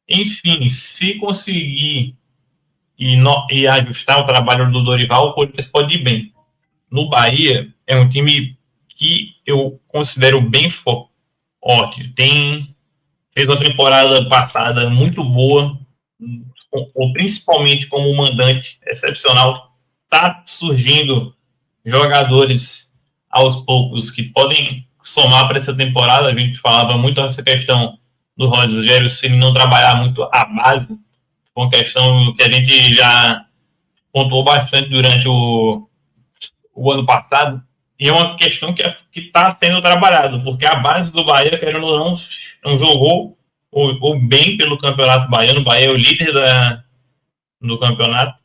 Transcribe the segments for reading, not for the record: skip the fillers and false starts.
Enfim, se conseguir e ajustar o trabalho do Dorival, o Corinthians pode ir bem. No Bahia, é um time que eu considero bem forte. Fez uma temporada passada muito boa, ou principalmente como mandante excepcional. Tá surgindo jogadores aos poucos que podem somar para essa temporada. A gente falava muito essa questão do Rogério Ceni não trabalhar muito a base, uma questão que a gente já pontuou bastante durante o ano passado, e é uma questão que está sendo trabalhado, porque a base do Bahia, querendo ou não jogou ou bem pelo Campeonato Baiano. O Bahia é o líder do campeonato.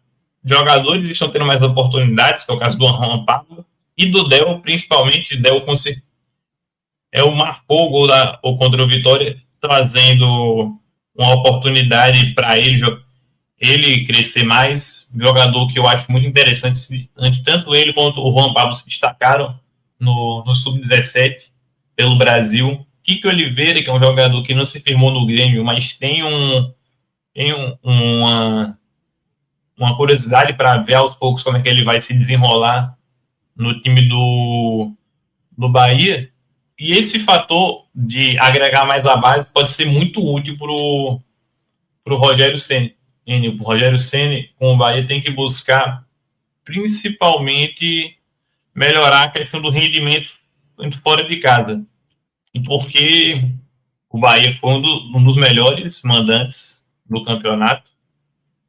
Jogadores estão tendo mais oportunidades, que é o caso do Juan Pablo e do Del, principalmente. Del marcou o gol contra o Vitória, trazendo uma oportunidade para ele crescer mais. Jogador que eu acho muito interessante, tanto ele quanto o Juan Pablo se destacaram no Sub-17 pelo Brasil. Kiko Oliveira, que é um jogador que não se firmou no Grêmio, mas tem uma curiosidade para ver aos poucos como é que ele vai se desenrolar no time do Bahia. E esse fator de agregar mais a base pode ser muito útil para o Rogério Ceni. O Rogério Ceni, com o Bahia, tem que buscar principalmente melhorar a questão do rendimento fora de casa. Porque o Bahia foi um dos melhores mandantes do campeonato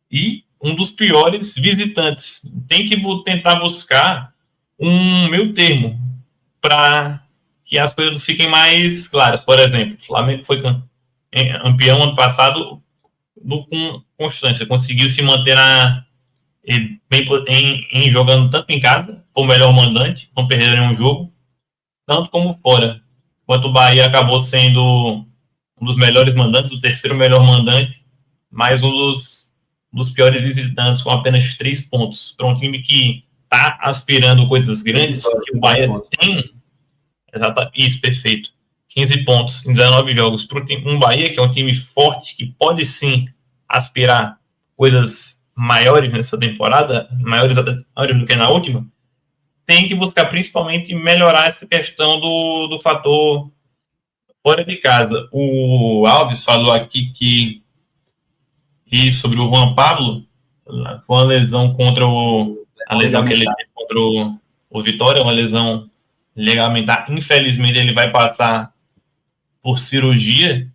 e um dos piores visitantes. Tem que tentar buscar um meio termo para que as coisas fiquem mais claras. Por exemplo, o Flamengo foi campeão ano passado com constância, conseguiu se manter jogando tanto em casa, foi o melhor mandante, não perdeu nenhum jogo, tanto como fora. Enquanto o Bahia acabou sendo um dos melhores mandantes, o terceiro melhor mandante, mas um dos piores visitantes, com apenas 3 pontos. Para um time que está aspirando coisas grandes, que o Bahia tem. Isso, perfeito. 15 pontos em 19 jogos. Para um Bahia, que é um time forte, que pode sim aspirar coisas maiores nessa temporada, maiores do que na última, tem que buscar principalmente melhorar essa questão do fator fora de casa. O Alves falou aqui que sobre o Juan Pablo, com a lesão a lesão que ele teve contra o Vitória, uma lesão ligamentar. Infelizmente, ele vai passar por cirurgia,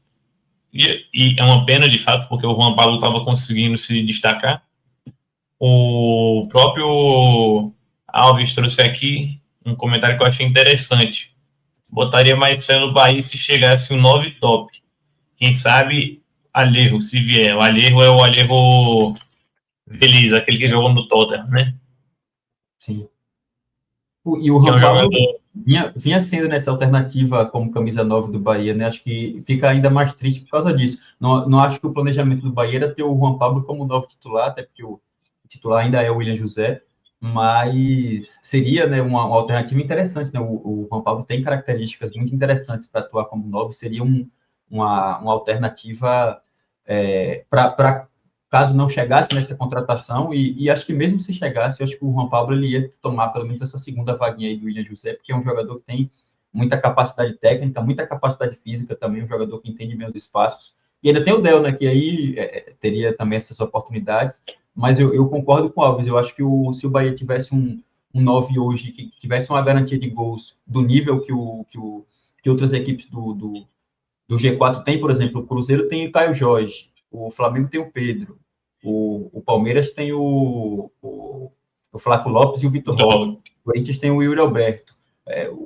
e é uma pena, de fato, porque o Juan Pablo estava conseguindo se destacar. O próprio Alves trouxe aqui um comentário que eu achei interessante. Botaria mais fé no Bahia se chegasse um 9 top. Quem sabe Alejo, se vier. O Alejo é o Alejo feliz, aquele que jogou no Tottenham, né? Sim. E o Juan Pablo vinha sendo nessa alternativa como camisa 9 do Bahia, né? Acho que fica ainda mais triste por causa disso. Não acho que o planejamento do Bahia era ter o Juan Pablo como 9 titular, até porque o titular ainda é o William José, mas seria, né, uma alternativa interessante, né? O Juan Pablo tem características muito interessantes para atuar como 9, seria uma alternativa para caso não chegasse nessa contratação, e acho que mesmo se chegasse, eu acho que o Juan Pablo ele ia tomar pelo menos essa segunda vaguinha aí do William José, porque é um jogador que tem muita capacidade técnica, muita capacidade física também, um jogador que entende bem os espaços, e ainda tem o Del, né, que aí teria também essas oportunidades, mas eu concordo com o Alves, eu acho que se o Bahia tivesse um 9 hoje, que tivesse uma garantia de gols do nível que outras equipes do G4 tem, por exemplo, o Cruzeiro tem o Caio Jorge, o Flamengo tem o Pedro, o Palmeiras tem o Flaco Lopes e o Vitor Roque, o Corinthians tem o Yuri Alberto,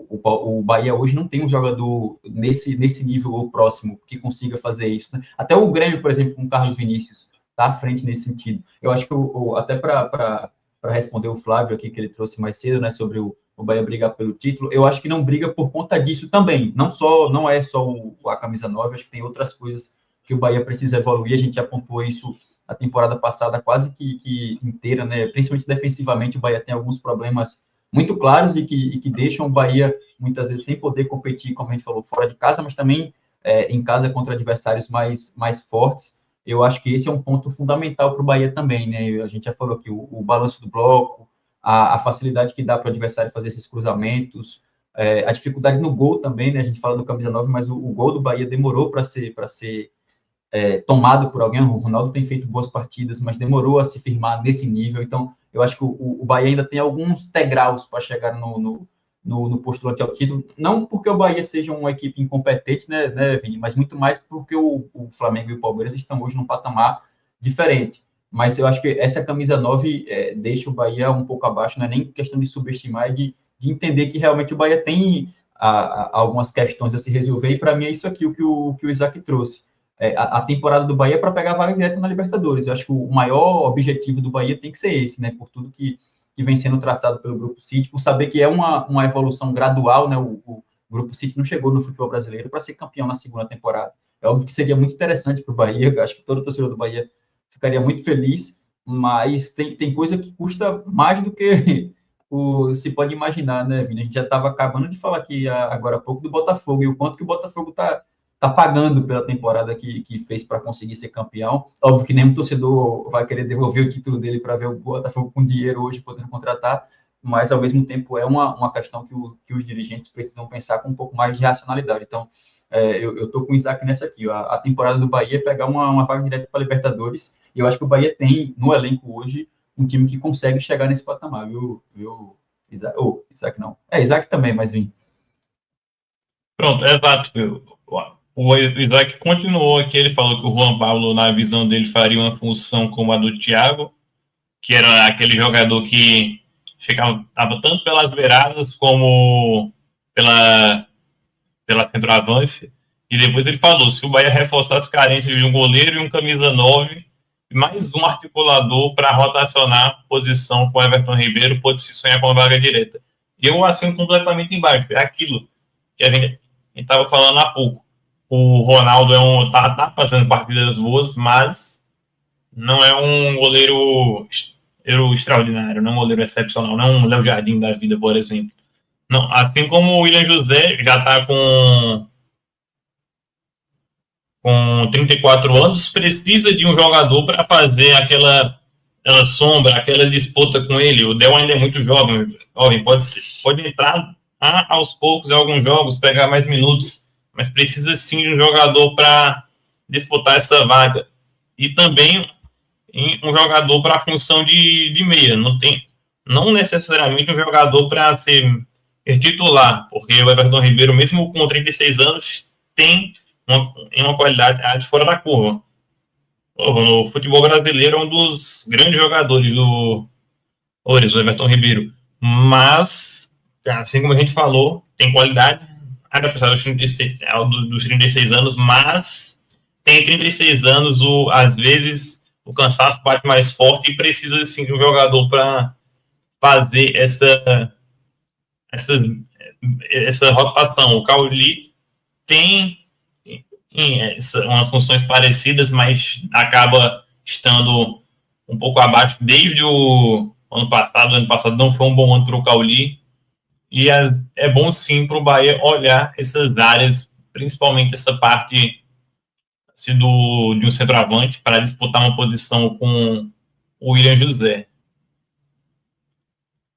o Bahia hoje não tem um jogador nesse nível ou próximo que consiga fazer isso, né? Até o Grêmio, por exemplo, com o Carlos Vinícius, está à frente nesse sentido. Eu acho que, até para responder o Flávio aqui, que ele trouxe mais cedo, né, sobre o Bahia brigar pelo título, eu acho que não briga por conta disso também, não é só a camisa 9, acho que tem outras coisas que o Bahia precisa evoluir, a gente já pontuou isso a temporada passada quase que inteira, né, principalmente defensivamente, o Bahia tem alguns problemas muito claros e que deixam o Bahia, muitas vezes, sem poder competir, como a gente falou, fora de casa, mas também em casa contra adversários mais fortes. eu acho que esse é um ponto fundamental para o Bahia também, né? A gente já falou que o balanço do bloco, a facilidade que dá para o adversário fazer esses cruzamentos, a dificuldade no gol também, né? A gente fala do camisa 9, mas o gol do Bahia demorou para ser tomado por alguém. O Ronaldo tem feito boas partidas, mas demorou a se firmar nesse nível. Então, eu acho que o Bahia ainda tem alguns degraus para chegar no postulante ao título. Não porque o Bahia seja uma equipe incompetente, né, Vini? Mas muito mais porque o Flamengo e o Palmeiras estão hoje num patamar diferente. Mas eu acho que essa camisa 9 deixa o Bahia um pouco abaixo, não é nem questão de subestimar, é de entender que realmente o Bahia tem algumas questões a se resolver, e para mim é isso aqui o que o Isaac trouxe. A temporada do Bahia é para pegar a vaga direta na Libertadores. Eu acho que o maior objetivo do Bahia tem que ser esse, né? Por tudo que vem sendo traçado pelo Grupo City, por saber que é uma evolução gradual, né? O Grupo City não chegou no futebol brasileiro para ser campeão na segunda temporada. É óbvio que seria muito interessante para o Bahia, eu acho que todo torcedor do Bahia ficaria muito feliz, mas tem coisa que custa mais do que se pode imaginar, né, Vini? A gente já estava acabando de falar aqui agora há pouco do Botafogo, e o quanto que o Botafogo está pagando pela temporada que fez para conseguir ser campeão. Óbvio que nenhum torcedor vai querer devolver o título dele para ver o Botafogo com dinheiro hoje podendo contratar, mas ao mesmo tempo é uma questão que os dirigentes precisam pensar com um pouco mais de racionalidade. Então, eu estou com o Isaac nessa aqui. A temporada do Bahia é pegar uma vaga direta para a Libertadores, e eu acho que o Bahia tem no elenco hoje um time que consegue chegar nesse patamar, viu Isaac? Isaac não. Isaac também, mas vem. Pronto, exato. O Isaac continuou aqui, ele falou que o Juan Pablo, na visão dele, faria uma função como a do Thiago, que era aquele jogador que estava tanto pelas beiradas como pela centroavance. E depois ele falou, se o Bahia reforçar as carências de um goleiro e um camisa 9, mais um articulador para rotacionar a posição com o Everton Ribeiro, pode-se sonhar com a vaga direta. E eu assino completamente embaixo. É aquilo que a gente estava falando há pouco. O Ronaldo tá fazendo partidas boas, mas não é um goleiro extraordinário, não é um goleiro excepcional, não é um Léo Jardim da vida, por exemplo. Não, assim como o William José já está com 34 anos, precisa de um jogador para fazer aquela sombra, aquela disputa com ele. O Del ainda é muito jovem, pode entrar aos poucos em alguns jogos, pegar mais minutos, mas precisa sim de um jogador para disputar essa vaga. E também um jogador para a função de meia. Não necessariamente um jogador para ser titular, porque o Everton Ribeiro, mesmo com 36 anos, tem uma qualidade fora da curva. No futebol brasileiro é um dos grandes jogadores do Everton Ribeiro. Mas, assim como a gente falou, tem qualidade, apesar dos 36 anos, mas tem 36 anos, às vezes o cansaço bate mais forte e precisa sim de um jogador para fazer essa rotação. O Cauli tem umas funções parecidas, mas acaba estando um pouco abaixo desde o ano passado. O ano passado não foi um bom ano para o Cauli, e é bom sim para o Bahia olhar essas áreas, principalmente essa parte de um centroavante, para disputar uma posição com o William José.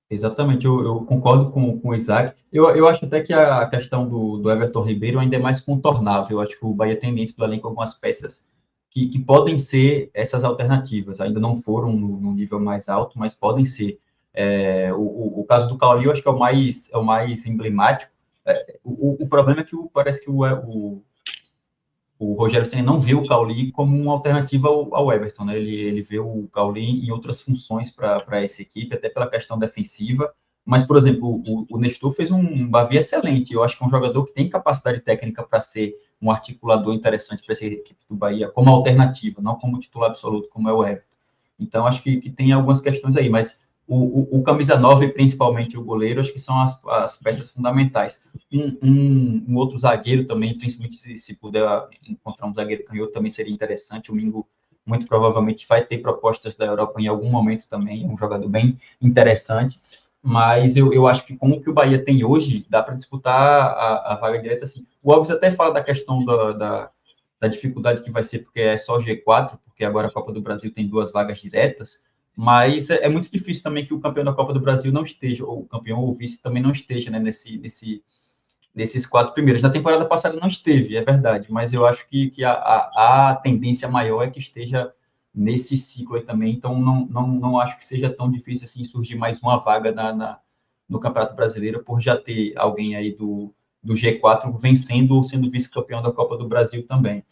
Exatamente, eu concordo com o Isaac. Eu acho até que a questão do Everton Ribeiro ainda é mais contornável. Eu acho que o Bahia tem dentro do elenco algumas peças que podem ser essas alternativas. Ainda não foram no nível mais alto, mas podem ser. O caso do Cauli, eu acho que é o mais emblemático. O problema é que parece que o Rogério Ceni não vê o Cauli como uma alternativa ao Everton, né? Ele vê o Cauli em outras funções para essa equipe, até pela questão defensiva. Mas, por exemplo, o Nestor fez um Bavi excelente. Eu acho que é um jogador que tem capacidade técnica para ser um articulador interessante para essa equipe do Bahia, como alternativa, não como titular absoluto, como é o Everton. Então, acho que tem algumas questões aí, mas o camisa 9, principalmente o goleiro, acho que são as peças fundamentais. Um outro zagueiro também, principalmente se puder encontrar um zagueiro canhoto, também seria interessante. O Mingo, muito provavelmente, vai ter propostas da Europa em algum momento também, um jogador bem interessante. Mas eu acho que com o que o Bahia tem hoje, dá para disputar a vaga direta assim. O Alves até fala da questão da da dificuldade que vai ser, porque é só G4, porque agora a Copa do Brasil tem 2 vagas diretas, mas é muito difícil também que o campeão da Copa do Brasil não esteja, ou o campeão ou o vice também não esteja, né, nesses 4 primeiros. Na temporada passada não esteve, é verdade, mas eu acho que a tendência maior é que esteja nesse ciclo aí também, então não acho que seja tão difícil assim surgir mais uma vaga no Campeonato Brasileiro, por já ter alguém aí do G4 vencendo, sendo vice-campeão da Copa do Brasil também.